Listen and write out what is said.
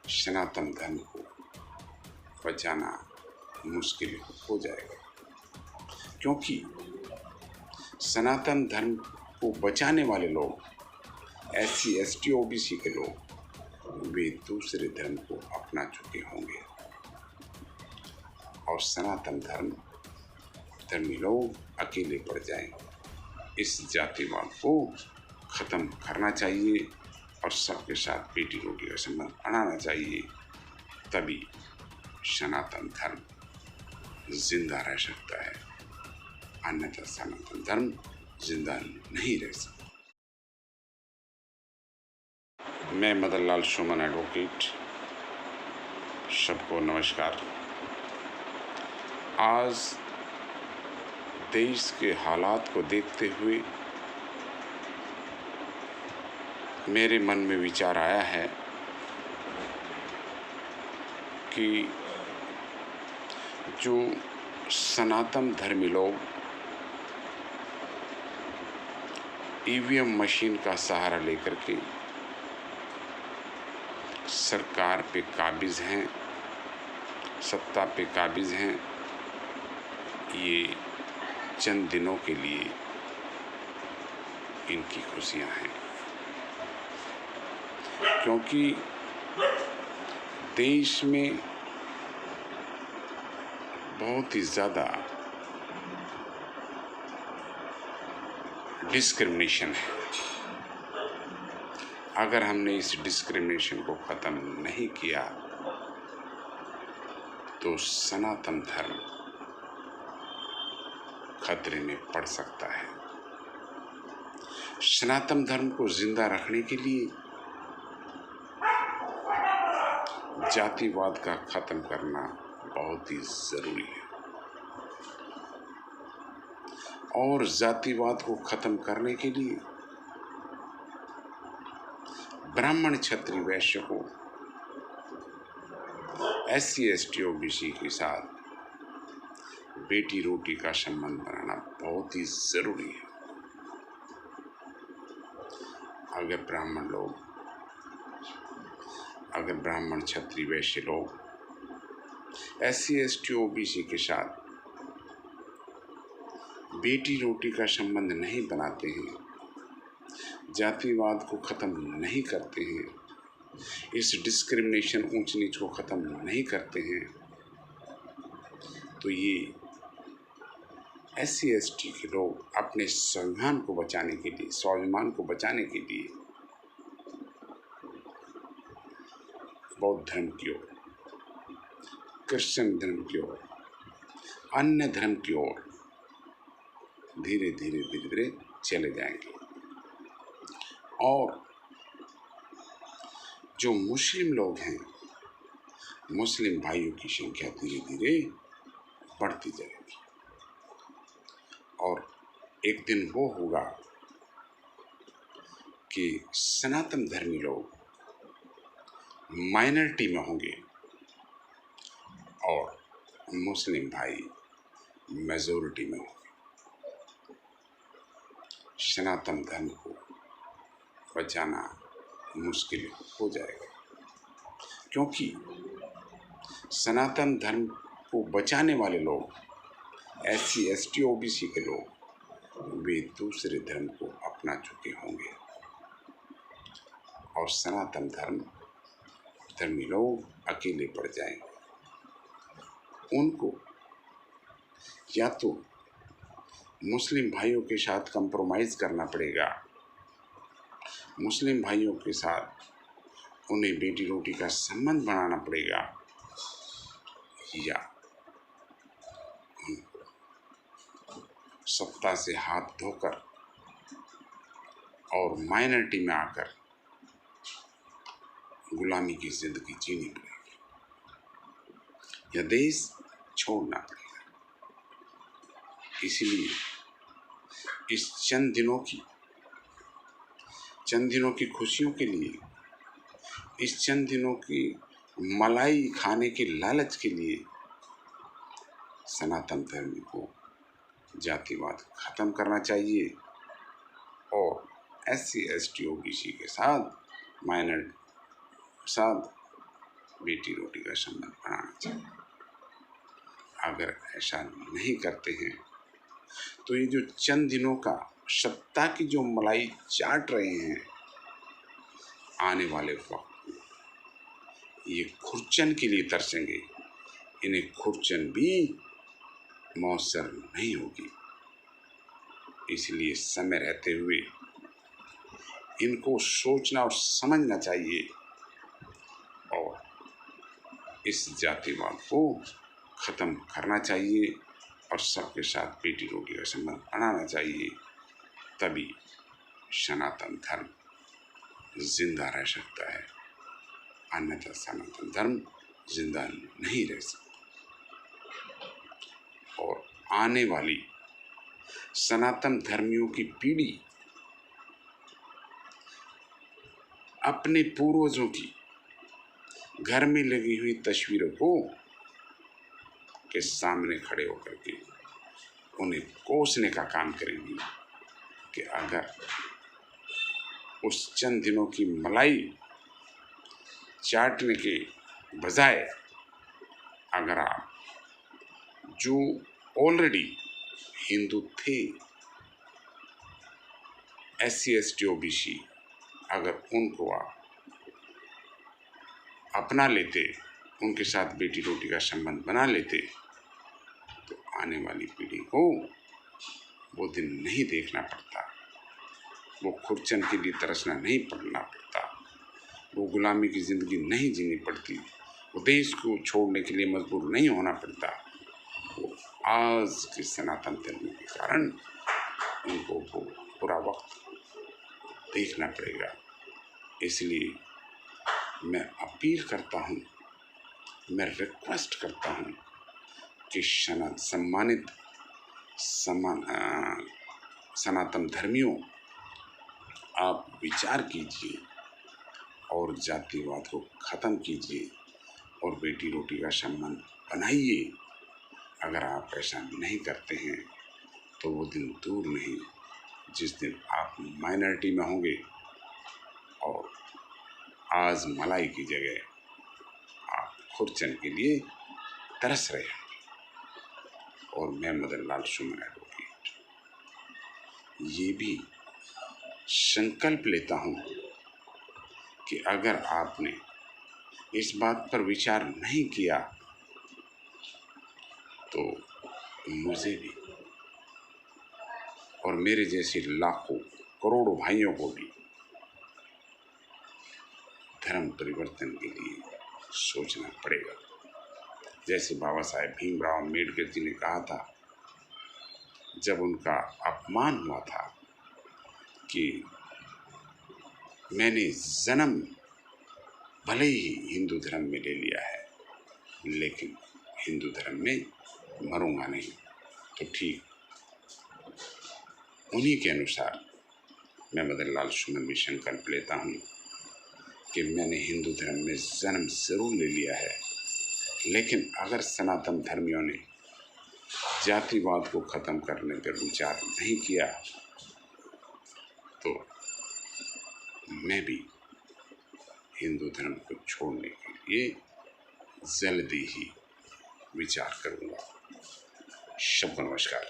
सनातन धर्म को बचाना मुश्किल हो जाएगा, क्योंकि सनातन धर्म को बचाने वाले लोग SC ST OBC के लोग वे दूसरे धर्म को अपना चुके होंगे और सनातन धर्मी लोग अकेले पड़ जाएंगे। इस जातिवाद को ख़त्म करना चाहिए और सबके साथ बेटी रोटी का संबंध बनाना चाहिए, तभी सनातन धर्म जिंदा रह सकता है, अन्यथा सनातन धर्म जिंदा नहीं रह सकता। मैं मदन लाल सुमन एडवोकेट, सबको नमस्कार। आज देश के हालात को देखते हुए मेरे मन में विचार आया है कि जो सनातन धर्मी लोग EVM मशीन का सहारा लेकर के सरकार पे काबिज हैं, सत्ता पे काबिज हैं, ये चंद दिनों के लिए इनकी खुशियां हैं, क्योंकि देश में बहुत ही ज़्यादा डिस्क्रिमिनेशन है। अगर हमने इस डिस्क्रिमिनेशन को ख़त्म नहीं किया तो सनातन धर्म खतरे में पड़ सकता है। सनातन धर्म को जिंदा रखने के लिए जातिवाद का खत्म करना बहुत ही ज़रूरी है और जातिवाद को खत्म करने के लिए ब्राह्मण क्षत्रिय वैश्य को SC ST OBC के साथ बेटी रोटी का संबंध बनाना बहुत ही ज़रूरी है। अगर ब्राह्मण क्षत्रिय वैश्य लोग SC ST OBC के साथ बेटी रोटी का संबंध नहीं बनाते हैं, जातिवाद को ख़त्म नहीं करते हैं, इस डिस्क्रिमिनेशन ऊंच नीच को ख़त्म नहीं करते हैं, तो ये SC ST के लोग अपने स्वाभिमान को बचाने के लिए बौद्ध धर्म की ओर, क्रिश्चियन धर्म की ओर, अन्य धर्म की ओर धीरे धीरे चले जाएंगे और जो मुस्लिम लोग हैं, मुस्लिम भाइयों की संख्या धीरे धीरे बढ़ती जाएगी और एक दिन वो होगा कि सनातन धर्मी लोग माइनॉरिटी में होंगे और मुस्लिम भाई मेजॉरिटी में होंगे। सनातन धर्म को बचाना मुश्किल हो जाएगा, क्योंकि सनातन धर्म को बचाने वाले लोग SC ST OBC के लोग वे दूसरे धर्म को अपना चुके होंगे और सनातन धर्मी लोग अकेले पड़ जाएंगे। उनको या तो मुस्लिम भाइयों के साथ कंप्रोमाइज़ करना पड़ेगा, मुस्लिम भाइयों के साथ उन्हें बेटी रोटी का संबंध बनाना पड़ेगा, या सत्ता से हाथ धोकर और माइनॉरिटी में आकर गुलामी की जिंदगी जीनी पड़ेगी या देश छोड़ना पड़ेगा। इसीलिए इस चंद दिनों की खुशियों के लिए, इस चंद दिनों की मलाई खाने के लालच के लिए सनातन धर्म को जातिवाद खत्म करना चाहिए और SC ST OBC के साथ बेटी रोटी का संबंध बनाना चाहिए। अगर ऐसा नहीं करते हैं तो ये जो चंद दिनों का सत्ता की जो मलाई चाट रहे हैं, आने वाले वक्त ये खुरचन के लिए तरसेंगे। इन्हें खुरचन भी मौसर नहीं होगी। इसलिए समय रहते हुए इनको सोचना और समझना चाहिए और इस जातिवाद को ख़त्म करना चाहिए और सबके साथ बेटी रोटी का संबंध बनाना चाहिए। तभी सनातन धर्म जिंदा रह सकता है, अन्यथा सनातन धर्म जिंदा नहीं रह सकता। और आने वाली सनातन धर्मियों की पीढ़ी अपने पूर्वजों की घर में लगी हुई तस्वीरों को के सामने खड़े होकर के उन्हें कोसने का काम करेंगी कि अगर उस चंद दिनों की मलाई चाटने के बजाय अगर आप जो ऑलरेडी हिंदू थे, SC ST OBC, अगर उनको आप अपना लेते, उनके साथ बेटी रोटी का संबंध बना लेते, तो आने वाली पीढ़ी को वो दिन नहीं देखना पड़ता, वो खुरचन के लिए तरसना नहीं पड़ना पड़ता, वो गुलामी की ज़िंदगी नहीं जीनी पड़ती, वो देश को छोड़ने के लिए मजबूर नहीं होना पड़ता। वो आज के सनातन धर्म के कारण उनको वो पूरा वक्त देखना पड़ेगा। इसलिए मैं अपील करता हूँ, मैं रिक्वेस्ट करता हूँ कि सम्मानित सनातन धर्मियों, आप विचार कीजिए और जातिवाद को ख़त्म कीजिए और बेटी रोटी का संबंध बनाइए। अगर आप ऐसा नहीं करते हैं तो वो दिन दूर नहीं जिस दिन आप माइनॉरिटी में होंगे और आज मलाई की जगह आप खुरचन के लिए तरस रहे हैं। और मैं मदन लाल सुमन एडवोकेट ये भी संकल्प लेता हूँ कि अगर आपने इस बात पर विचार नहीं किया तो मुझे भी और मेरे जैसे लाखों करोड़ों भाइयों को भी धर्म परिवर्तन के लिए सोचना पड़ेगा। जैसे बाबा साहेब भीमराव अम्बेडकर जी ने कहा था, जब उनका अपमान हुआ था कि मैंने जन्म भले ही हिंदू धर्म में ले लिया है लेकिन हिंदू धर्म में मरूंगा नहीं, तो ठीक उन्हीं के अनुसार मैं मदन लाल सुमन भी संकल्प लेता हूँ कि मैंने हिंदू धर्म में जन्म जरूर ले लिया है, लेकिन अगर सनातन धर्मियों ने जातिवाद को ख़त्म करने पर विचार नहीं किया तो मैं भी हिंदू धर्म को छोड़ने के लिए जल्दी ही विचार करूँगा। सबको नमस्कार।